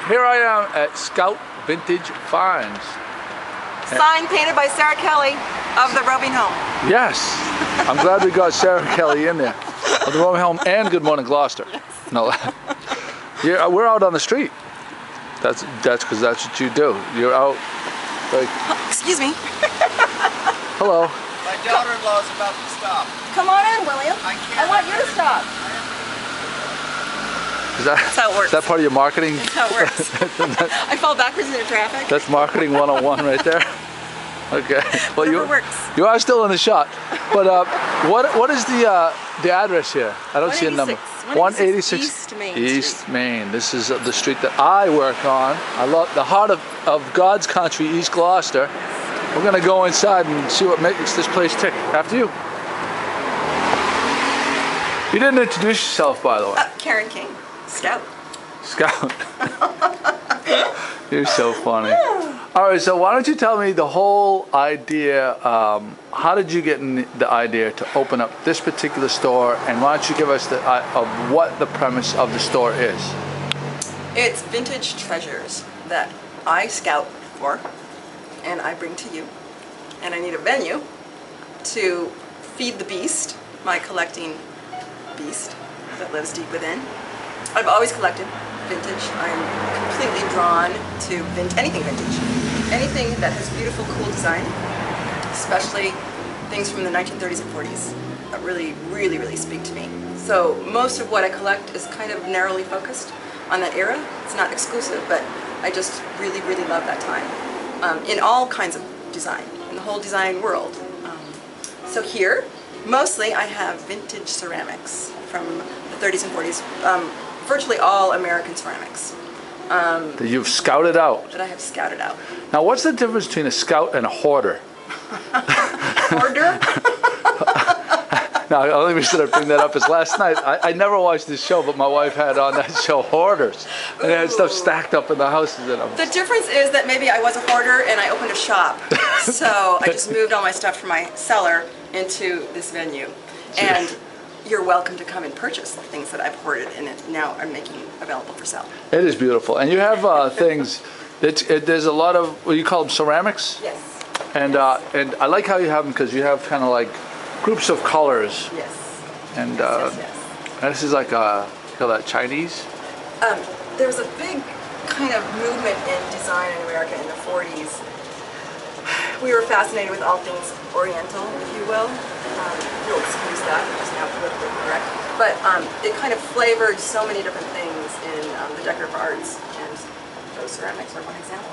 here I am at Scout Vintage Finds. Sign painted by Sarah Kelly of the Roving Home. Yes, I'm glad we got Sarah Kelly in there. Of the Roving Home and Good Morning Gloucester. Yes. No, we're out on the street. That's because that's what you do. You're out like... Excuse me. Hello. My daughter-in-law is about to stop. Come on in, William. I want you to stop. That's how it works. Is that part of your marketing? That's how it works. I fall backwards into traffic. That's marketing 101 right there. Okay. Well, you are still in the shot. But what is the address here? I don't see a number. 186 East Main. This is the street that I work on. I love the heart of God's country, East Gloucester. We're gonna go inside and see what makes this place tick. After you. You didn't introduce yourself, by the way. Karen King, Scout. Scout. You're so funny. All right, so why don't you tell me the whole idea, how did you get the idea to open up this particular store, and why don't you give us of what the premise of the store is? It's vintage treasures that I scout for, and I bring to you, and I need a venue to feed the beast, my collecting beast that lives deep within. I've always collected vintage. I'm completely drawn to anything vintage. Anything that has beautiful, cool design, especially things from the 1930s and 40s that really, really, really speak to me. So most of what I collect is kind of narrowly focused on that era. It's not exclusive, but I just really, really love that time in all kinds of design, in the whole design world. So here, mostly I have vintage ceramics from the 30s and 40s. Virtually all American ceramics. That you've scouted out. That I have scouted out. Now, what's the difference between a scout and a hoarder? Hoarder? Now, the only reason I bring that up is last night, I never watched this show, but my wife had on that show, Hoarders. And they had stuff stacked up in the houses. The difference is that maybe I was a hoarder and I opened a shop. So I just moved all my stuff from my cellar into this venue. And you're welcome to come and purchase the things that I've hoarded and now I'm making available for sale. It is beautiful. And you have things, there's a lot of, what do you call them, ceramics? Yes. And I like how you have them because you have kind of like groups of colors. Yes. And yes. this is like, you call that Chinese? There was a big kind of movement in design in America in the 40s. We were fascinated with all things Oriental, if you will. You'll excuse that, which is now politically correct. But it kind of flavored so many different things in the decorative arts, and those ceramics are one example.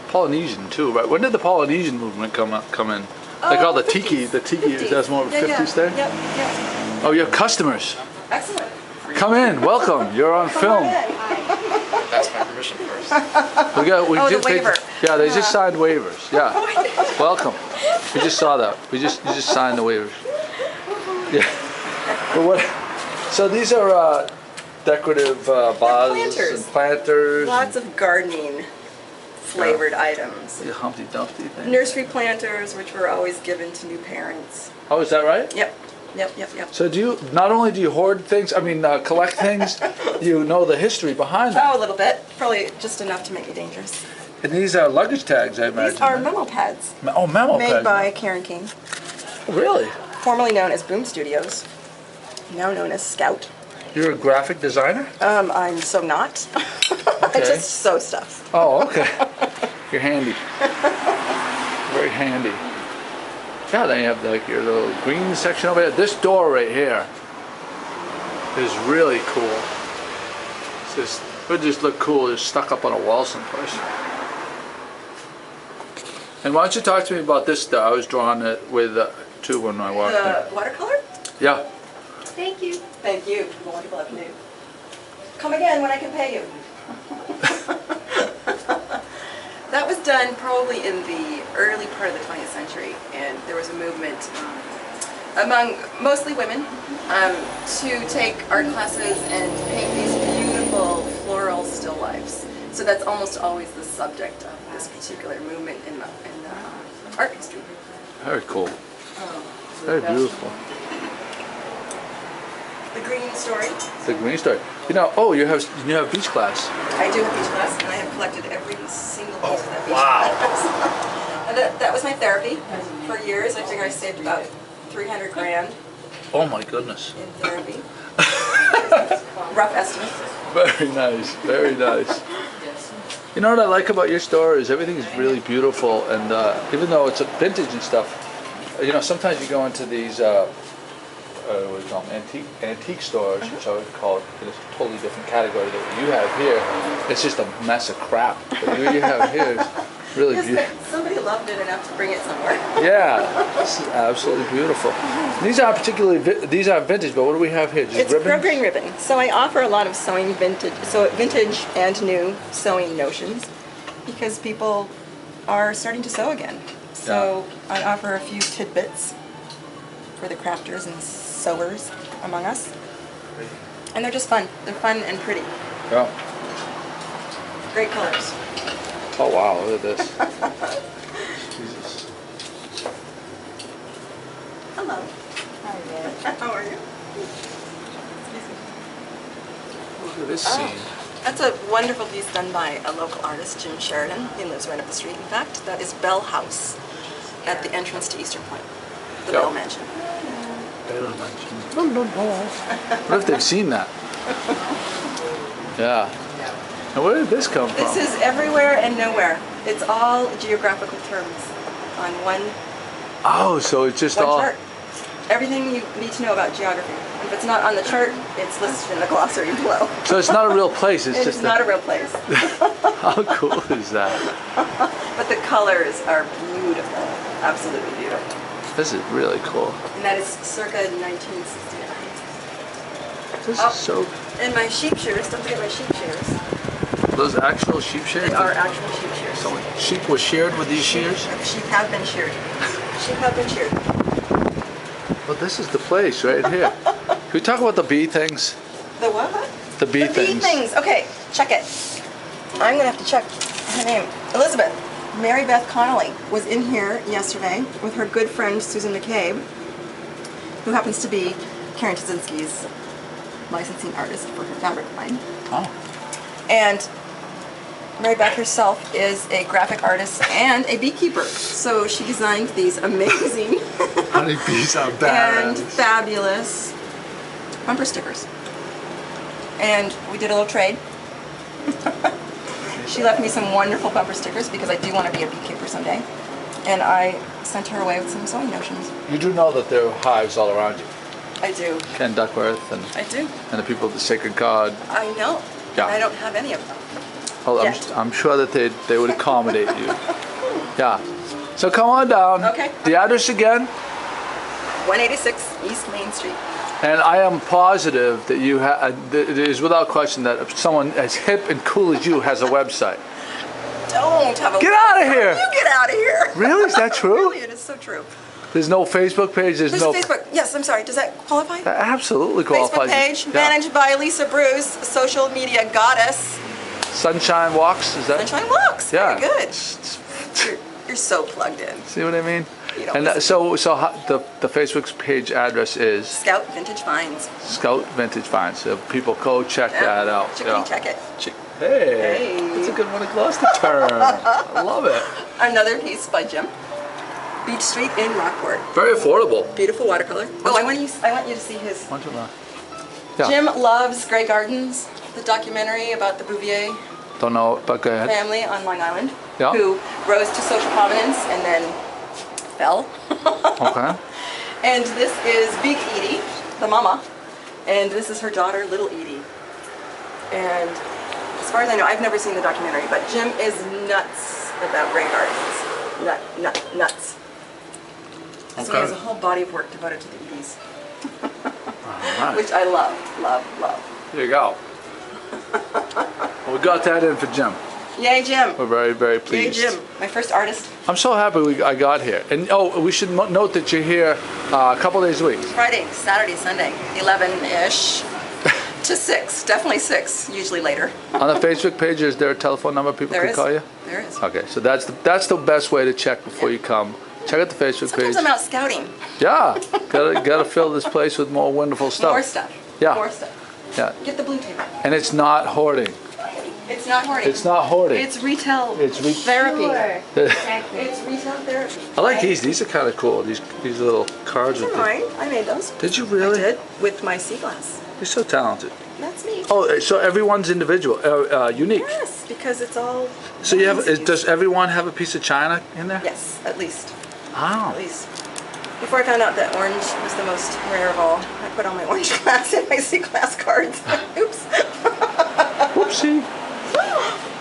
Polynesian too, right? When did the Polynesian movement come in? Like all the 50s. tiki, that's more of a 50s there? Yep. Oh, you have customers. Excellent. Come in, welcome. You're on film. That's my permission first. The waiver. They just signed waivers. Yeah. Welcome. We just saw that. You just signed the waivers. Yeah. But so these are decorative vases and planters. Lots of gardening flavored items. The Humpty Dumpty thing. Nursery planters, which were always given to new parents. Oh, is that right? Yep. So not only do you hoard things, collect things, you know the history behind them. Oh, a little bit. Probably just enough to make me dangerous. And these are luggage tags, I imagine. These are memo pads. Oh, memo pads. Made by Karen King. Really? Formerly known as Boom Studios. Now known as Scout. You're a graphic designer? I'm so not. I just sew stuff. Oh, okay. You're handy. Very handy. Yeah, then you have like your little green section over here. This door right here is really cool. It would just look cool, just stuck up on a wall someplace. And why don't you talk to me about this stuff? I was drawing it with too when I walked in. The watercolor? Yeah. Thank you. Thank you. Wonderful afternoon. Come again when I can pay you. That was done probably in the early part of the 20th century, and there was a movement among mostly women to take art classes and paint these beautiful floral still lifes. So that's almost always the subject of this particular movement in the art history. Very cool. Oh, Very beautiful. The green story. The green story. You know, oh, you have beach glass. I do have beach glass, and I have collected every single piece of that beach glass. And that was my therapy for years. I figure I saved about 300 grand Oh my goodness. in therapy. Rough estimate. Very nice, very nice. You know what I like about your store is everything is really beautiful, and even though it's a vintage and stuff, you know, sometimes you go into these what do you call them, antique stores, which I would call it in a totally different category than what you have here. It's just a mess of crap. But what you have here is really beautiful. Somebody loved it enough to bring it somewhere. Yeah, this is absolutely beautiful. These aren't vintage, but what do we have here? Just It's ribbons? green ribbon. So I offer a lot of sewing vintage and new sewing notions because people are starting to sew again. So I offer a few tidbits for the crafters and sewers among us. And they're just fun. They're fun and pretty. Yeah. Great colors. Oh wow, look at this. Jesus. Hello. Hi. How are you? Look at this scene. That's a wonderful piece done by a local artist, Jim Sheridan. He lives right up the street, in fact. That is Bell House at the entrance to Eastern Point, the Bell Mansion. Bell Mansion. What if they've seen that? Yeah. And where did this come from? This is everywhere and nowhere. It's all geographical terms on one So it's just one all. chart. Everything you need to know about geography. If it's not on the chart, it's listed in the glossary below. So it's not a real place. It's just It's not a real place. How cool is that? But the colors are beautiful. Absolutely beautiful. This is really cool. And that is circa 1969. This is so. And my sheep shears, don't forget my sheep shears. Those actual sheep shears? They are actual sheep shears. So sheep was sheared with these shears? Sheep have been sheared. Sheep have been sheared. Well, this is the place right here. Can we talk about the bee things? The what? The bee The things. bee things. Okay, check it. I'm gonna have to check her name. Elizabeth. Mary Beth Connolly was in here yesterday with her good friend Susan McCabe, who happens to be Karen Tazinski's licensing artist for her fabric line. Oh. And Mary Beth herself is a graphic artist and a beekeeper. So she designed these amazing Honeybees are and bad. fabulous bumper stickers. And we did a little trade. She left me some wonderful bumper stickers because I do want to be a beekeeper someday. And I sent her away with some sewing notions. You do know that there are hives all around you. I do. Ken Duckworth and I do. the people of the Sacred God. I know. Yeah. I don't have any of them. Oh, Yet. I'm sure that they would accommodate you. Yeah. So come on down. Okay. The address again? 186 East Main Street. And I am positive that you it is without question that if someone as hip and cool as you has a website. Don't have a Get out of here! You get out of here! Really? Is that true? Really, it is so true. There's no Facebook page. There's There's no. a Facebook. Yes, I'm sorry. Does that qualify? That absolutely qualifies. Facebook page Yeah. managed by Lisa Bruce, social media goddess. Sunshine Walks. Is that? Sunshine Walks. Yeah. Very good. You're so plugged in. See what I mean? You don't And the Facebook page address is Scout Vintage Finds. Scout Vintage Finds. So people go check that out. Chickadee check it. Hey, that's a good one, a Gloucester term. I love it. Another piece by Jim. Beach Street in Rockport. Very affordable. Beautiful watercolor. Oh, I want you to see his. Why don't you laugh? Yeah. Jim loves Grey Gardens, the documentary about the Bouvier Don't know, but go ahead. family on Long Island, Yeah. who rose to social prominence and then fell. Okay. And this is Big Edie, the mama, and this is her daughter, Little Edie. And as far as I know, I've never seen the documentary, but Jim is nuts about Grey Gardens. Nuts. So he has a whole body of work devoted to the Edies, Right. which I love. There you go. Well, we got that in for Jim. Yay, Jim. We're very, very Yay, pleased. Jim. My first artist. I'm so happy I got here. And we should note that you're here a couple days a week. Friday, Saturday, Sunday, 11-ish to 6. Definitely 6, usually later. On the Facebook page, is there a telephone number people There can is. call you? There is. Okay, so that's the best way to check before you come. Check out the Facebook Sometimes page. I'm out scouting. Yeah, gotta fill this place with more wonderful stuff. More stuff. Yeah. More stuff. Yeah. Get the blue table. And it's not hoarding. It's not hoarding. It's not hoarding. It's retail therapy. Exactly. It's retail therapy. I like these. These are kind of cool. These little cards. These are mine. I made those. Did you really? I did, with my sea glass. You're so talented. That's me. Oh, so everyone's individual, unique. Yes, because it's all. So you have? Does everyone have a piece of china in there? Yes, at least. Oh. At least. Before I found out that orange was the most rare of all, I put all my orange glass in my sea glass cards. Oops. Whoopsie.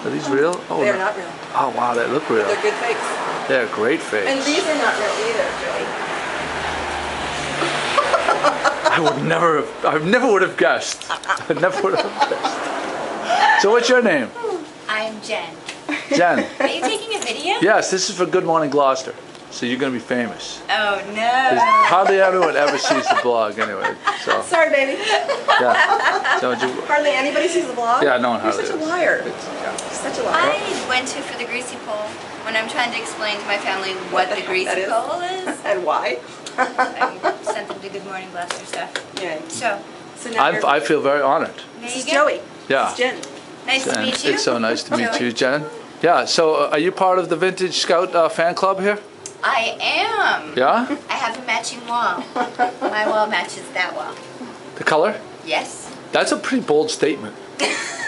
Are these real? Oh, They're not real. Oh wow, they look real. They're good fakes. They're great fakes. And these are not real either, Joey. I never would have guessed. I never would have guessed. So what's your name? I'm Jen. Jen. Are you taking a video? Yes, this is for Good Morning Gloucester. So you're going to be famous. Oh no. Hardly everyone ever sees the blog anyway. So Sorry, baby. yeah. So Hardly anybody sees the vlog? Yeah, no one You're hardly such a does. liar. Yeah. You're such a liar. I went to for the greasy pole when I'm trying to explain to my family what the greasy pole is. And why? I sent them to Good Morning Gloucester stuff. Yeah. So now I feel very honored. there this you is go. Joey. Yeah. This is Jen. Nice to And meet you. it's so nice to meet Joey. you, Jen. Yeah. So are you part of the Vintage Scout fan club here? I am. Yeah. I have a matching wall. My wall matches that wall. The color? Yes. That's a pretty bold statement.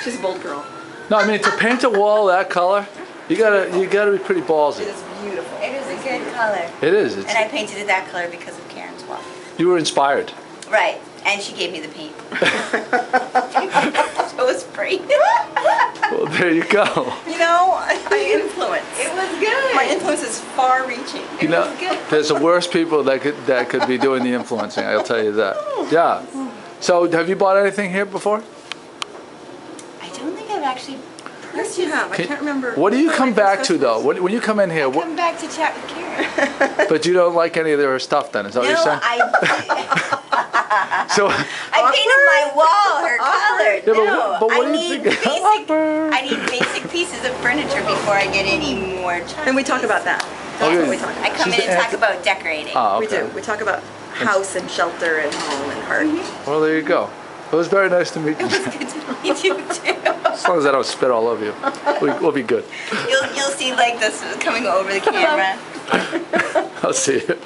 She's a bold girl. No, I mean to paint a wall that color, you gotta be pretty It ballsy. is beautiful. It is a good color. It is. And I painted it that color because of Karen's wall. You were inspired. Right. And she gave me the paint. So it was free. Well, there you go. You know, my influence. It was good. My influence is far-reaching. You know, there's the worst people that could be doing the influencing. I'll tell you that. Yeah. So, have you bought anything here before? I don't think I've actually. Yes, you have. I can't remember. What do you come back to though? When you come in here, Come back to chat with Karen. but you don't like any of their stuff then? Is that what you're saying? So, I painted my wall her color. but No, what do I you need think? basic. I need basic pieces of furniture before I get any more. And we talk about that. That's what we talk I about. come She's in and the talk about decorating. Oh, We okay. do. We talk about house and shelter and home and heart. Well, there you go. It was very nice to meet you. Good to meet you too. As long as I don't spit all over you, we'll be good. You'll see like this coming over the camera. I'll see you.